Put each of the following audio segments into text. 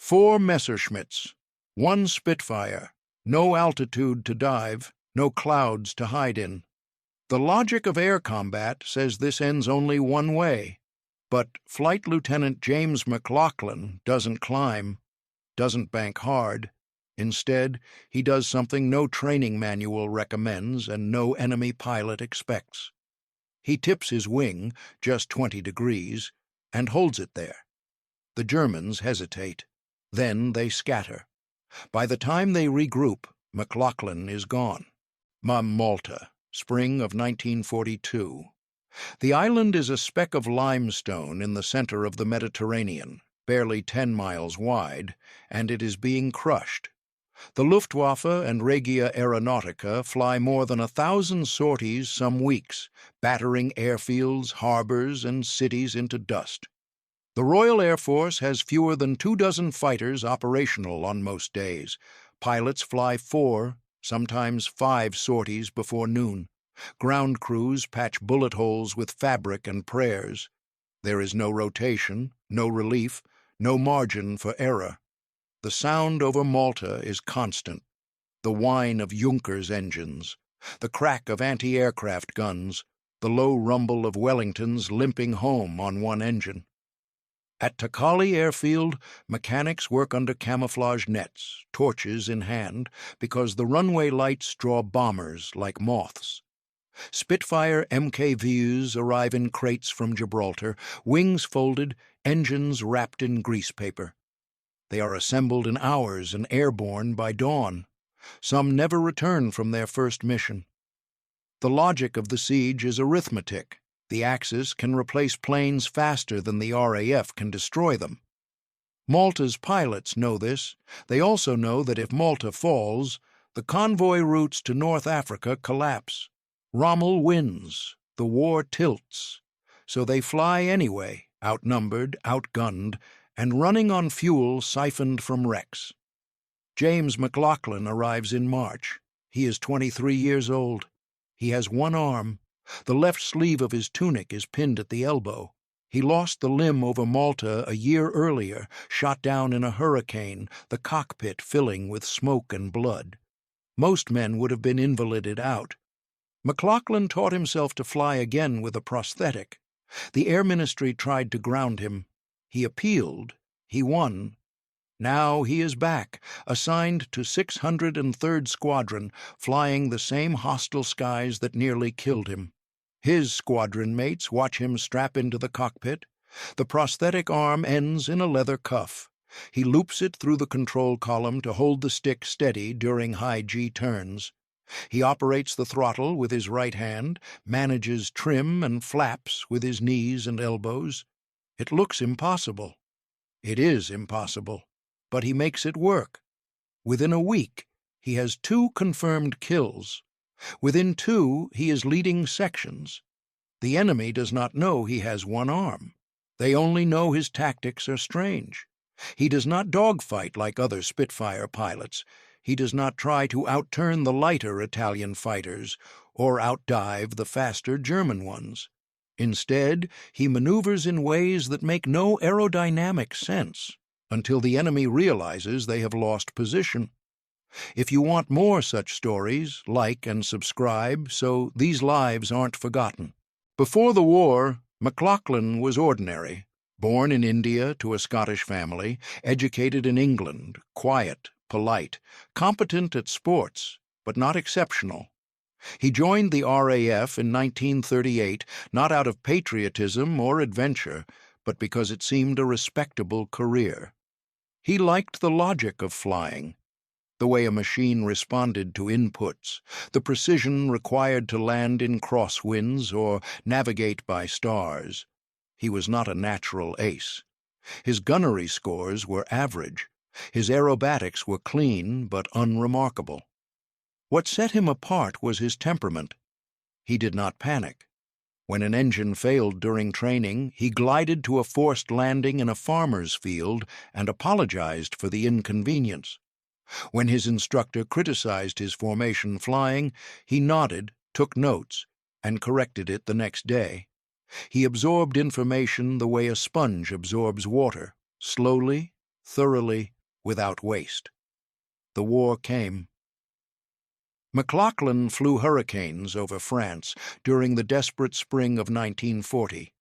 4 Messerschmitts, 1 Spitfire, no altitude to dive, no clouds to hide in. The logic of air combat says this ends only one way, but Flight Lieutenant James MacLachlan doesn't climb, doesn't bank hard. Instead, he does something no training manual recommends and no enemy pilot expects. He tips his wing, just 20 degrees, and holds it there. The Germans hesitate. Then they scatter. By the time they regroup, MacLachlan is gone. Malta, spring of 1942. The island is a speck of limestone in the center of the Mediterranean, barely 10 miles wide, and it is being crushed. The Luftwaffe and Regia Aeronautica fly more than 1,000 sorties some weeks, battering airfields, harbors, and cities into dust. The Royal Air Force has fewer than 24 fighters operational on most days. Pilots fly 4, sometimes 5 sorties before noon. Ground crews patch bullet holes with fabric and prayers. There is no rotation, no relief, no margin for error. The sound over Malta is constant. The whine of Junkers engines, the crack of anti-aircraft guns, the low rumble of Wellingtons limping home on one engine. At Takali Airfield, mechanics work under camouflage nets, torches in hand, because the runway lights draw bombers like moths. Spitfire MKVs arrive in crates from Gibraltar, wings folded, engines wrapped in grease paper. They are assembled in hours and airborne by dawn. Some never return from their first mission. The logic of the siege is arithmetic. The Axis can replace planes faster than the RAF can destroy them. Malta's pilots know this. They also know that if Malta falls, the convoy routes to North Africa collapse. Rommel wins. The war tilts. So they fly anyway, outnumbered, outgunned, and running on fuel siphoned from wrecks. James MacLachlan arrives in March. He is 23 years old. He has one arm. The left sleeve of his tunic is pinned at the elbow. He lost the limb over Malta a year earlier, shot down in a hurricane, the cockpit filling with smoke and blood. Most men would have been invalided out. MacLachlan taught himself to fly again with a prosthetic. The Air Ministry tried to ground him. He appealed. He won. Now he is back, assigned to 603rd Squadron, flying the same hostile skies that nearly killed him. His squadron mates watch him strap into the cockpit. The prosthetic arm ends in a leather cuff. He loops it through the control column to hold the stick steady during high G turns. He operates the throttle with his right hand, manages trim and flaps with his knees and elbows. It looks impossible. It is impossible, but he makes it work. Within a week, he has 2 confirmed kills. Within 2, he is leading sections. The enemy does not know he has one arm. They only know his tactics are strange. He does not dogfight like other Spitfire pilots. He does not try to outturn the lighter Italian fighters or outdive the faster German ones. Instead, he maneuvers in ways that make no aerodynamic sense until the enemy realizes they have lost position. If you want more such stories, like and subscribe so these lives aren't forgotten. Before the war, MacLachlan was ordinary. Born in India to a Scottish family, educated in England, quiet, polite, competent at sports, but not exceptional. He joined the RAF in 1938 not out of patriotism or adventure, but because it seemed a respectable career. He liked the logic of flying, the way a machine responded to inputs, the precision required to land in crosswinds or navigate by stars. He was not a natural ace. His gunnery scores were average. His aerobatics were clean but unremarkable. What set him apart was his temperament. He did not panic. When an engine failed during training, he glided to a forced landing in a farmer's field and apologized for the inconvenience. When his instructor criticized his formation flying, he nodded, took notes, and corrected it the next day. He absorbed information the way a sponge absorbs water, slowly, thoroughly, without waste. The war came. MacLachlan flew hurricanes over France during the desperate spring of 1940.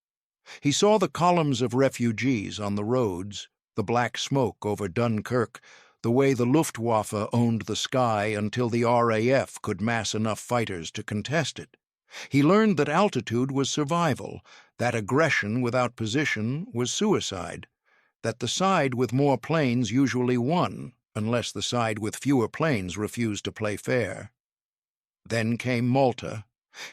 He saw the columns of refugees on the roads, the black smoke over Dunkirk, the way the Luftwaffe owned the sky until the RAF could mass enough fighters to contest it. He learned that altitude was survival, that aggression without position was suicide, that the side with more planes usually won, unless the side with fewer planes refused to play fair. Then came Malta,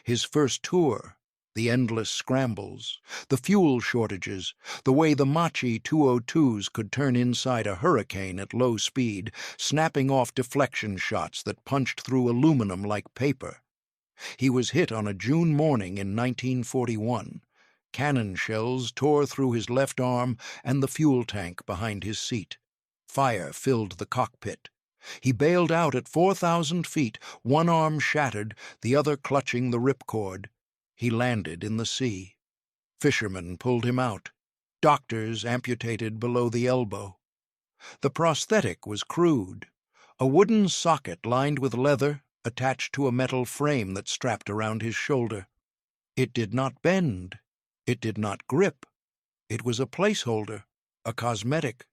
his first tour, the endless scrambles, the fuel shortages, the way the Machi 202s could turn inside a hurricane at low speed, snapping off deflection shots that punched through aluminum like paper. He was hit on a June morning in 1941. Cannon shells tore through his left arm and the fuel tank behind his seat. Fire filled the cockpit. He bailed out at 4,000 feet, one arm shattered, the other clutching the ripcord. He landed in the sea. Fishermen pulled him out. Doctors amputated below the elbow. The prosthetic was crude, a wooden socket lined with leather attached to a metal frame that strapped around his shoulder. It did not bend. It did not grip. It was a placeholder, a cosmetic.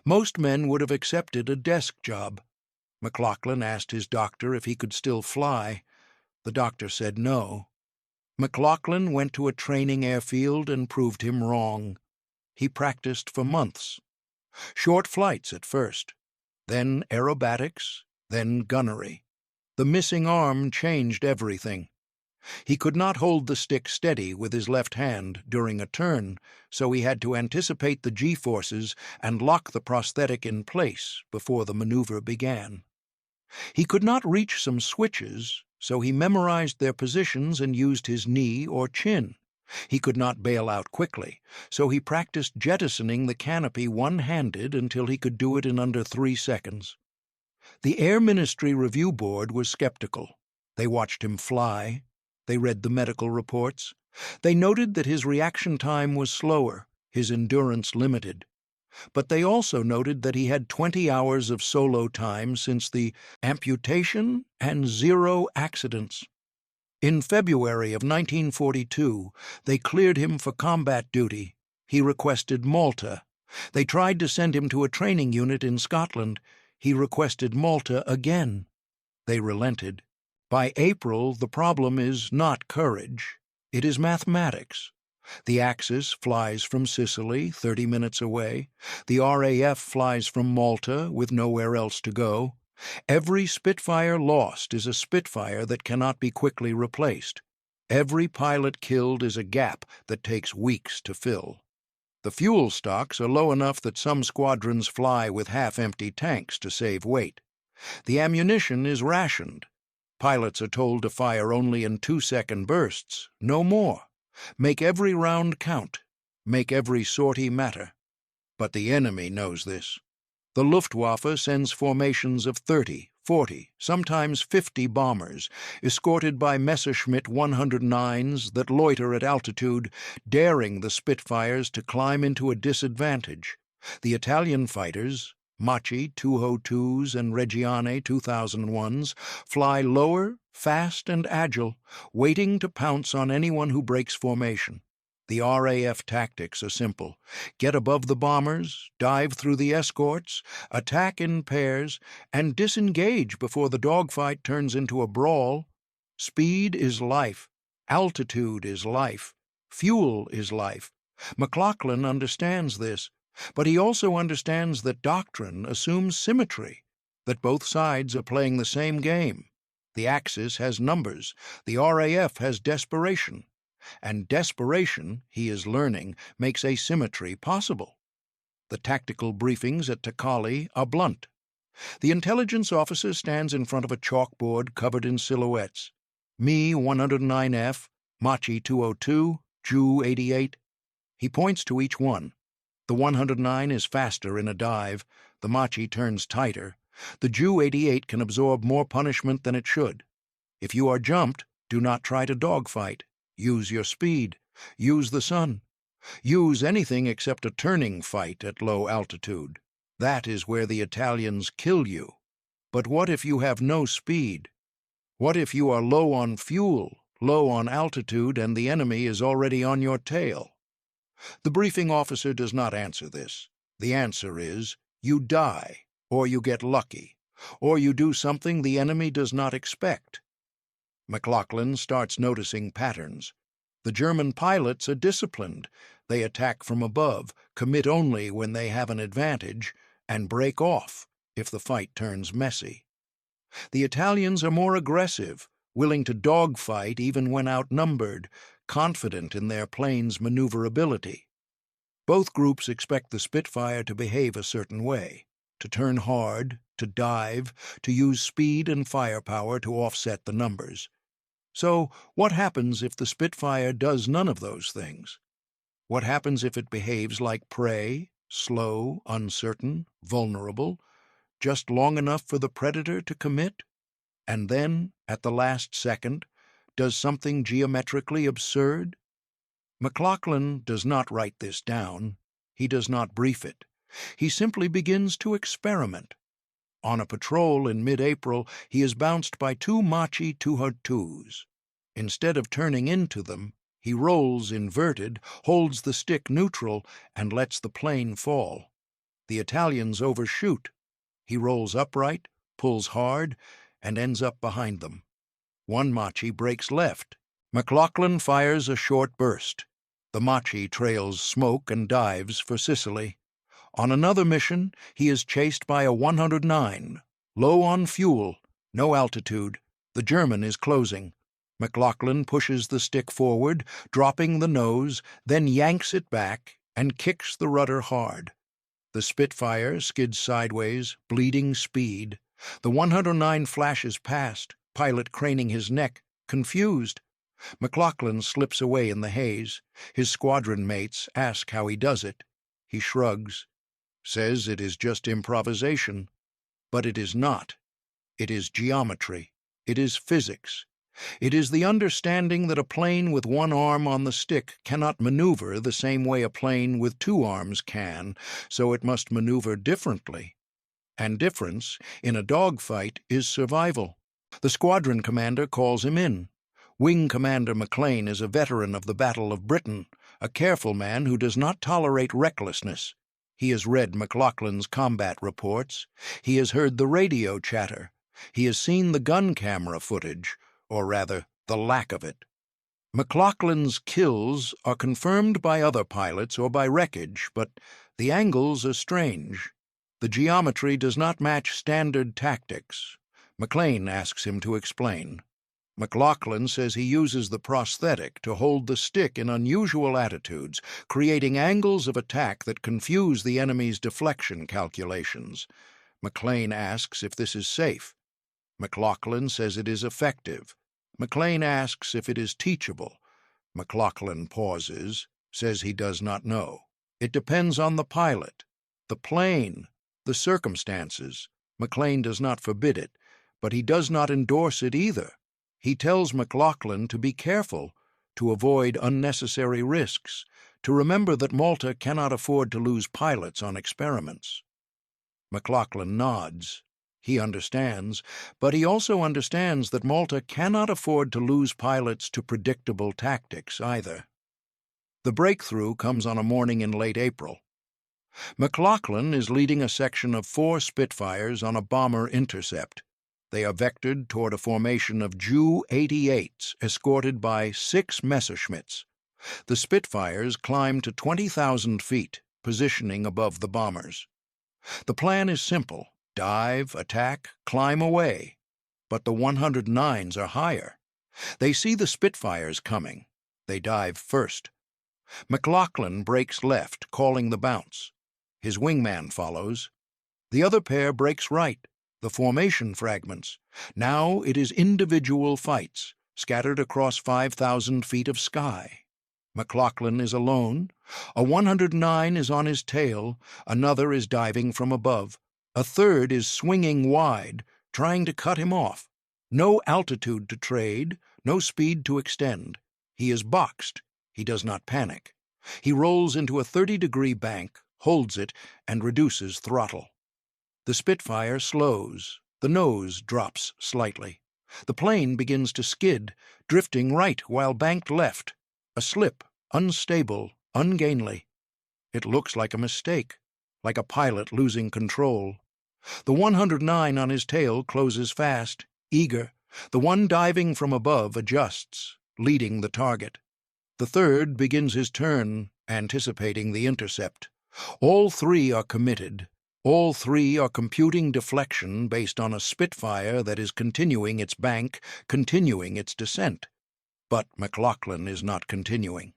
Most men would have accepted a desk job. MacLachlan asked his doctor if he could still fly. The doctor said no. MacLachlan went to a training airfield and proved him wrong. He practiced for months. Short flights at first, then aerobatics, then gunnery. The missing arm changed everything. He could not hold the stick steady with his left hand during a turn, so he had to anticipate the G-forces and lock the prosthetic in place before the maneuver began. He could not reach some switches, so he memorized their positions and used his knee or chin. He could not bail out quickly, so he practiced jettisoning the canopy one-handed until he could do it in under 3 seconds. The Air Ministry Review Board was skeptical. They watched him fly. They read the medical reports. They noted that his reaction time was slower, his endurance limited. But they also noted that he had 20 hours of solo time since the amputation and 0 accidents. In February of 1942, they cleared him for combat duty. He requested Malta. They tried to send him to a training unit in Scotland. He requested Malta again. They relented. By April, the problem is not courage. It is mathematics. The Axis flies from Sicily, 30 minutes away. The RAF flies from Malta with nowhere else to go. Every Spitfire lost is a Spitfire that cannot be quickly replaced. Every pilot killed is a gap that takes weeks to fill. The fuel stocks are low enough that some squadrons fly with half-empty tanks to save weight. The ammunition is rationed. Pilots are told to fire only in 2-second bursts, no more. Make every round count. Make every sortie matter. But the enemy knows this. The Luftwaffe sends formations of 30, 40, sometimes 50 bombers, escorted by Messerschmitt 109s that loiter at altitude, daring the Spitfires to climb into a disadvantage. The Italian fighters, Machi 202s and Reggiane 2001s, fly lower, fast and agile, waiting to pounce on anyone who breaks formation. The RAF tactics are simple. Get above the bombers, dive through the escorts, attack in pairs, and disengage before the dogfight turns into a brawl. Speed is life. Altitude is life. Fuel is life. MacLachlan understands this. But he also understands that doctrine assumes symmetry, that both sides are playing the same game. The Axis has numbers, the RAF has desperation, and desperation, he is learning, makes asymmetry possible. The tactical briefings at Takali are blunt. The intelligence officer stands in front of a chalkboard covered in silhouettes. Me 109F, Machi 202, Ju 88. He points to each one. The 109 is faster in a dive. The Machi turns tighter. The Ju 88 can absorb more punishment than it should. If you are jumped, do not try to dogfight. Use your speed. Use the sun. Use anything except a turning fight at low altitude. That is where the Italians kill you. But what if you have no speed? What if you are low on fuel, low on altitude, and the enemy is already on your tail? The briefing officer does not answer this. The answer is, you die, or you get lucky, or you do something the enemy does not expect. MacLachlan starts noticing patterns. The German pilots are disciplined. They attack from above, commit only when they have an advantage, and break off if the fight turns messy. The Italians are more aggressive, willing to dogfight even when outnumbered, confident in their plane's maneuverability. Both groups expect the Spitfire to behave a certain way, to turn hard, to dive, to use speed and firepower to offset the numbers. So, what happens if the Spitfire does none of those things? What happens if it behaves like prey, slow, uncertain, vulnerable, just long enough for the predator to commit? And then, at the last second, does something geometrically absurd? MacLachlan does not write this down. He does not brief it. He simply begins to experiment. On a patrol in mid-April, he is bounced by two Machi 202s. Instead of turning into them, he rolls inverted, holds the stick neutral, and lets the plane fall. The Italians overshoot. He rolls upright, pulls hard, and ends up behind them. One Machi breaks left. MacLachlan fires a short burst. The Machi trails smoke and dives for Sicily. On another mission, he is chased by a 109. Low on fuel, no altitude. The German is closing. MacLachlan pushes the stick forward, dropping the nose, then yanks it back and kicks the rudder hard. The Spitfire skids sideways, bleeding speed. The 109 flashes past, pilot craning his neck, confused. MacLachlan slips away in the haze. His squadron mates ask how he does it. He shrugs, says it is just improvisation. But it is not. It is geometry. It is physics. It is the understanding that a plane with one arm on the stick cannot maneuver the same way a plane with two arms can, so it must maneuver differently. And difference, in a dogfight, is survival. The squadron commander calls him in. Wing Commander McLean is a veteran of the Battle of Britain, a careful man who does not tolerate recklessness. He has read MacLachlan's combat reports. He has heard the radio chatter. He has seen the gun camera footage, or rather, the lack of it. MacLachlan's kills are confirmed by other pilots or by wreckage, but the angles are strange. The geometry does not match standard tactics. McLean asks him to explain. MacLachlan says he uses the prosthetic to hold the stick in unusual attitudes, creating angles of attack that confuse the enemy's deflection calculations. McLean asks if this is safe. MacLachlan says it is effective. McLean asks if it is teachable. MacLachlan pauses, says he does not know. It depends on the pilot, the plane, the circumstances. McLean does not forbid it, but he does not endorse it either. He tells MacLachlan to be careful, to avoid unnecessary risks, to remember that Malta cannot afford to lose pilots on experiments. MacLachlan nods. He understands, but he also understands that Malta cannot afford to lose pilots to predictable tactics either. The breakthrough comes on a morning in late April. MacLachlan is leading a section of 4 Spitfires on a bomber intercept. They are vectored toward a formation of Ju-88s escorted by 6 Messerschmitts. The Spitfires climb to 20,000 feet, positioning above the bombers. The plan is simple. Dive, attack, climb away. But the 109s are higher. They see the Spitfires coming. They dive first. MacLachlan breaks left, calling the bounce. His wingman follows. The other pair breaks right. The formation fragments. Now it is individual fights, scattered across 5,000 feet of sky. MacLachlan is alone. A 109 is on his tail. Another is diving from above. A third is swinging wide, trying to cut him off. No altitude to trade, no speed to extend. He is boxed. He does not panic. He rolls into a 30-degree bank, holds it, and reduces throttle. The Spitfire slows. The nose drops slightly. The plane begins to skid, drifting right while banked left. A slip, unstable, ungainly. It looks like a mistake, like a pilot losing control. The 109 on his tail closes fast, eager. The one diving from above adjusts, leading the target. The third begins his turn, anticipating the intercept. All three are committed. All three are computing deflection based on a Spitfire that is continuing its bank, continuing its descent. But MacLachlan is not continuing.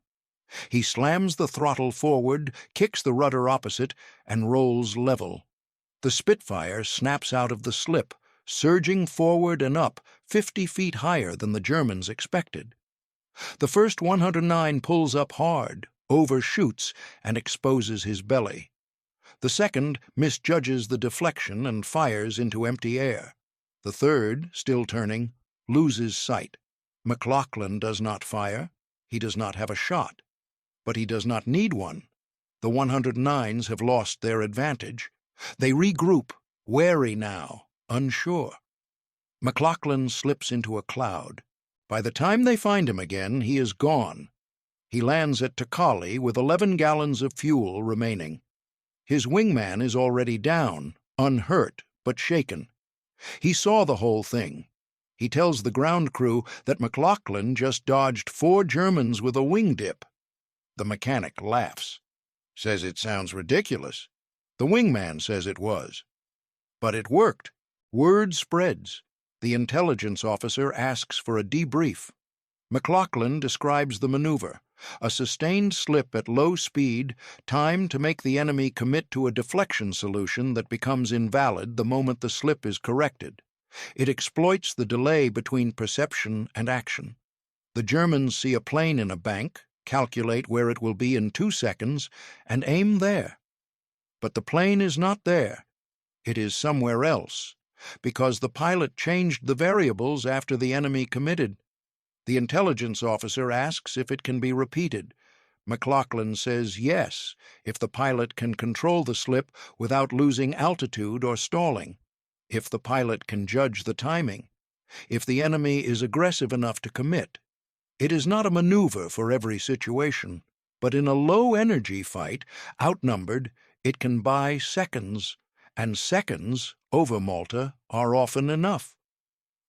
He slams the throttle forward, kicks the rudder opposite, and rolls level. The Spitfire snaps out of the slip, surging forward and up 50 feet higher than the Germans expected. The first 109 pulls up hard, overshoots, and exposes his belly. The second misjudges the deflection and fires into empty air. The third, still turning, loses sight. MacLachlan does not fire. He does not have a shot. But he does not need one. The 109s have lost their advantage. They regroup, wary now, unsure. MacLachlan slips into a cloud. By the time they find him again, he is gone. He lands at Takali with 11 gallons of fuel remaining. His wingman is already down, unhurt but shaken. He saw the whole thing. He tells the ground crew that MacLachlan just dodged 4 Germans with a wing dip. The mechanic laughs, says it sounds ridiculous. The wingman says it was. But it worked. Word spreads. The intelligence officer asks for a debrief. MacLachlan describes the maneuver, a sustained slip at low speed, timed to make the enemy commit to a deflection solution that becomes invalid the moment the slip is corrected. It exploits the delay between perception and action. The Germans see a plane in a bank, calculate where it will be in 2 seconds, and aim there. But the plane is not there. It is somewhere else, because the pilot changed the variables after the enemy committed. The intelligence officer asks if it can be repeated. MacLachlan says yes, if the pilot can control the slip without losing altitude or stalling, if the pilot can judge the timing, if the enemy is aggressive enough to commit. It is not a maneuver for every situation, but in a low-energy fight, outnumbered, it can buy seconds, and seconds, over Malta, are often enough.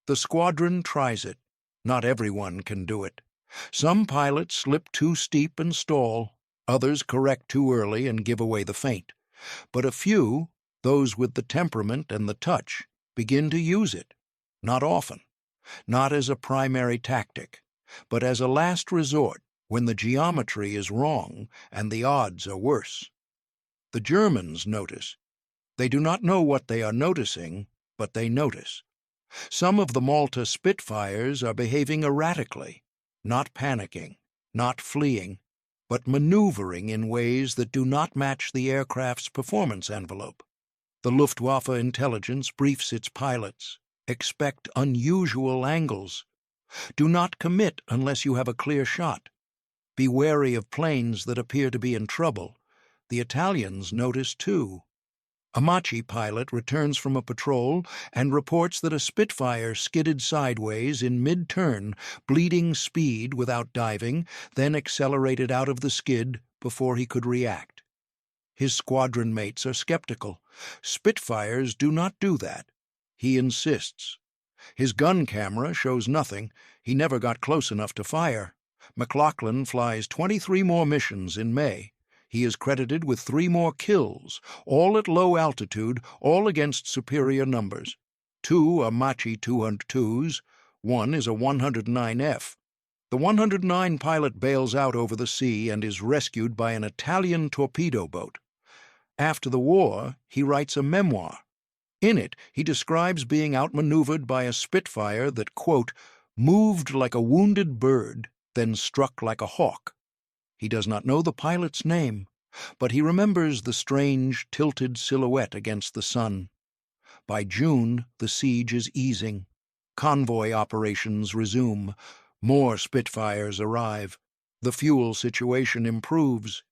The squadron tries it. Not everyone can do it. Some pilots slip too steep and stall, others correct too early and give away the feint. But a few, those with the temperament and the touch, begin to use it. Not often. Not as a primary tactic, but as a last resort when the geometry is wrong and the odds are worse. The Germans notice. They do not know what they are noticing, but they notice. Some of the Malta Spitfires are behaving erratically, not panicking, not fleeing, but maneuvering in ways that do not match the aircraft's performance envelope. The Luftwaffe intelligence briefs its pilots. Expect unusual angles. Do not commit unless you have a clear shot. Be wary of planes that appear to be in trouble. The Italians notice too. A Machi pilot returns from a patrol and reports that a Spitfire skidded sideways in mid-turn, bleeding speed without diving, then accelerated out of the skid before he could react. His squadron mates are skeptical. Spitfires do not do that. He insists. His gun camera shows nothing. He never got close enough to fire. MacLachlan flies 23 more missions in May. He is credited with 3 more kills, all at low altitude, all against superior numbers. 2 are Machi 202s, 1 is a 109F. The 109 pilot bails out over the sea and is rescued by an Italian torpedo boat. After the war, he writes a memoir. In it, he describes being outmaneuvered by a Spitfire that, quote, moved like a wounded bird, then struck like a hawk. He does not know the pilot's name, but he remembers the strange, tilted silhouette against the sun. By June, the siege is easing. Convoy operations resume. More Spitfires arrive. The fuel situation improves.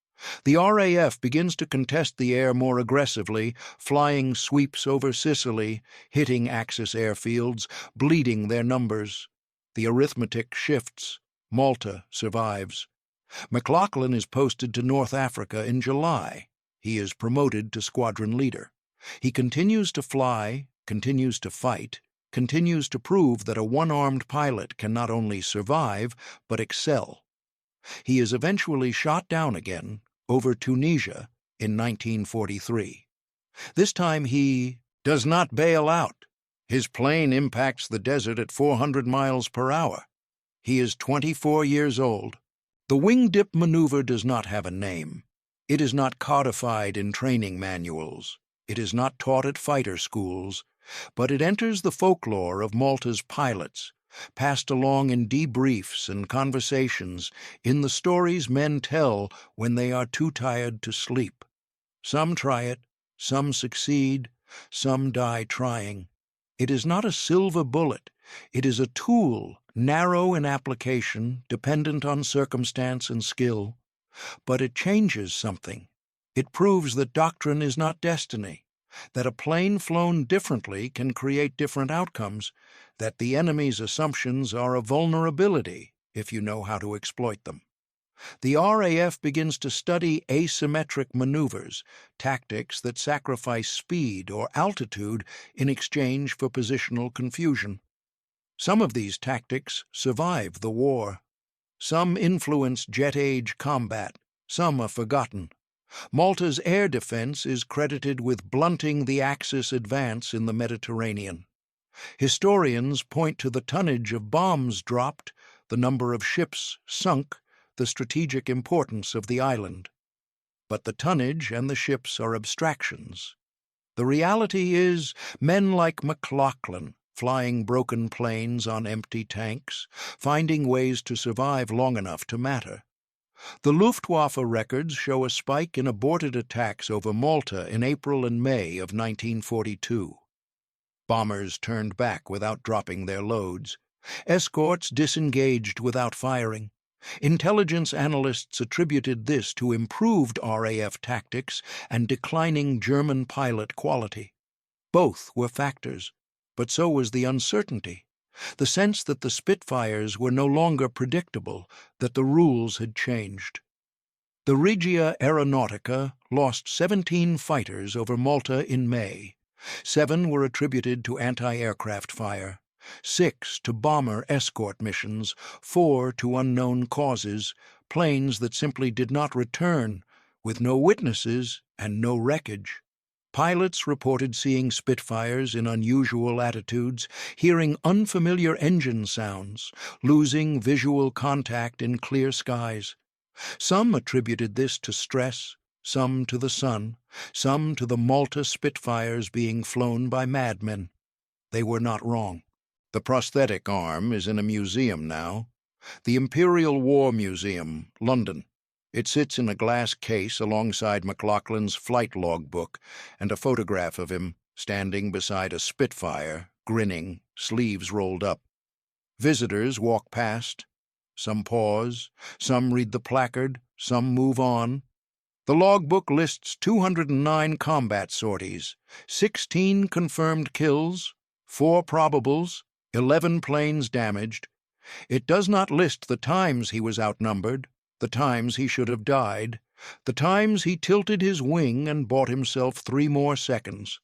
The RAF begins to contest the air more aggressively, flying sweeps over Sicily, hitting Axis airfields, bleeding their numbers. The arithmetic shifts. Malta survives. MacLachlan is posted to North Africa in July. He is promoted to squadron leader. He continues to fly, continues to fight, continues to prove that a one-armed pilot can not only survive, but excel. He is eventually shot down again over Tunisia in 1943. This time he does not bail out. His plane impacts the desert at 400 miles per hour. He is 24 years old. The wing dip maneuver does not have a name. It is not codified in training manuals. It is not taught at fighter schools, but it enters the folklore of Malta's pilots, passed along in debriefs and conversations, in the stories men tell when they are too tired to sleep. Some try it, some succeed, some die trying. It is not a silver bullet. It is a tool, narrow in application, dependent on circumstance and skill. But it changes something. It proves that doctrine is not destiny, that a plane flown differently can create different outcomes, that the enemy's assumptions are a vulnerability if you know how to exploit them. The RAF begins to study asymmetric maneuvers, tactics that sacrifice speed or altitude in exchange for positional confusion. Some of these tactics survive the war. Some influence jet-age combat, some are forgotten. Malta's air defense is credited with blunting the Axis advance in the Mediterranean. Historians point to the tonnage of bombs dropped, the number of ships sunk, the strategic importance of the island. But the tonnage and the ships are abstractions. The reality is men like MacLachlan, flying broken planes on empty tanks, finding ways to survive long enough to matter. The Luftwaffe records show a spike in aborted attacks over Malta in April and May of 1942. Bombers turned back without dropping their loads. Escorts disengaged without firing. Intelligence analysts attributed this to improved RAF tactics and declining German pilot quality. Both were factors, but so was the uncertainty, the sense that the Spitfires were no longer predictable, that the rules had changed. The Regia Aeronautica lost 17 fighters over Malta in May. 7 were attributed to anti-aircraft fire, 6 to bomber escort missions, 4 to unknown causes, planes that simply did not return, with no witnesses and no wreckage. Pilots reported seeing Spitfires in unusual attitudes, hearing unfamiliar engine sounds, losing visual contact in clear skies. Some attributed this to stress, some to the sun, some to the Malta Spitfires being flown by madmen. They were not wrong. The prosthetic arm is in a museum now. The Imperial War Museum, London. It sits in a glass case alongside MacLachlan's flight logbook and a photograph of him standing beside a Spitfire, grinning, sleeves rolled up. Visitors walk past. Some pause, some read the placard, some move on. The logbook lists 209 combat sorties, 16 confirmed kills, 4 probables, 11 planes damaged. It does not list the times he was outnumbered, the times he should have died, the times he tilted his wing and bought himself 3 more seconds.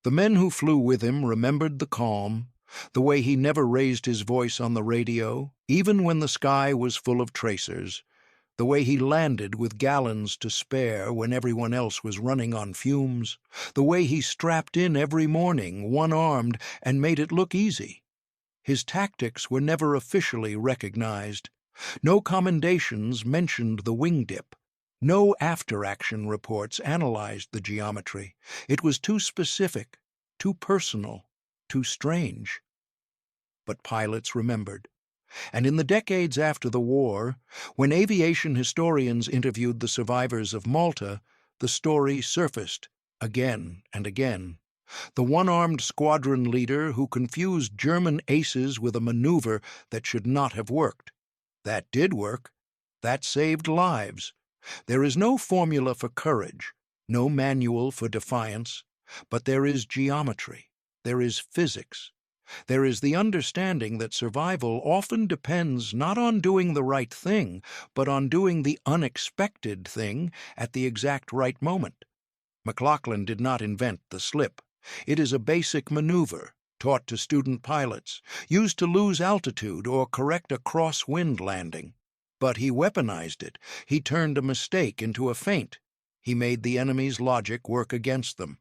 The men who flew with him remembered the calm, the way he never raised his voice on the radio, even when the sky was full of tracers, the way he landed with gallons to spare when everyone else was running on fumes, the way he strapped in every morning, one-armed, and made it look easy. His tactics were never officially recognized. No commendations mentioned the wing dip. No after-action reports analyzed the geometry. It was too specific, too personal, too strange. But pilots remembered. And in the decades after the war, when aviation historians interviewed the survivors of Malta, the story surfaced again and again. The one-armed squadron leader who confused German aces with a maneuver that should not have worked. That did work. That saved lives. There is no formula for courage, no manual for defiance, but there is geometry, there is physics, there is the understanding that survival often depends not on doing the right thing, but on doing the unexpected thing at the exact right moment. MacLachlan did not invent the slip. It is a basic maneuver taught to student pilots, used to lose altitude or correct a crosswind landing. But he weaponized it. He turned a mistake into a feint. He made the enemy's logic work against them.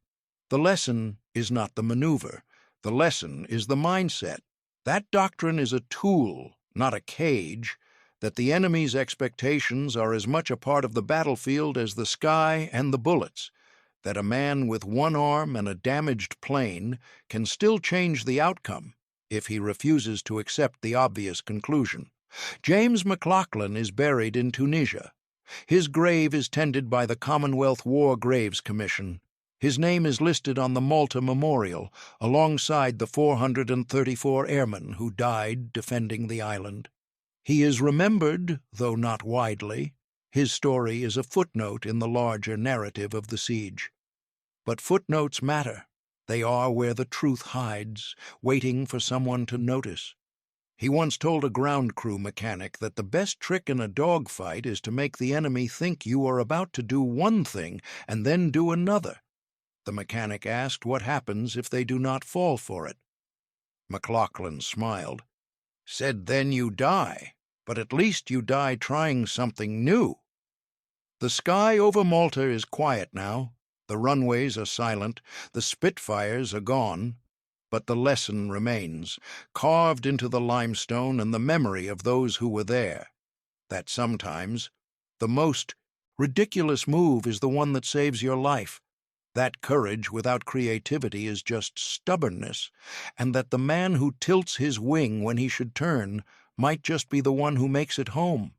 The lesson is not the maneuver. The lesson is the mindset. That doctrine is a tool, not a cage, that the enemy's expectations are as much a part of the battlefield as the sky and the bullets, that a man with one arm and a damaged plane can still change the outcome if he refuses to accept the obvious conclusion. James MacLachlan is buried in Tunisia. His grave is tended by the Commonwealth War Graves Commission. His name is listed on the Malta Memorial, alongside the 434 airmen who died defending the island. He is remembered, though not widely. His story is a footnote in the larger narrative of the siege. But footnotes matter. They are where the truth hides, waiting for someone to notice. He once told a ground crew mechanic that the best trick in a dogfight is to make the enemy think you are about to do one thing and then do another. The mechanic asked what happens if they do not fall for it. MacLachlan smiled. Said, then you die, but at least you die trying something new. The sky over Malta is quiet now. The runways are silent, the Spitfires are gone, but the lesson remains, carved into the limestone and the memory of those who were there, that sometimes the most ridiculous move is the one that saves your life, that courage without creativity is just stubbornness, and that the man who tilts his wing when he should turn might just be the one who makes it home.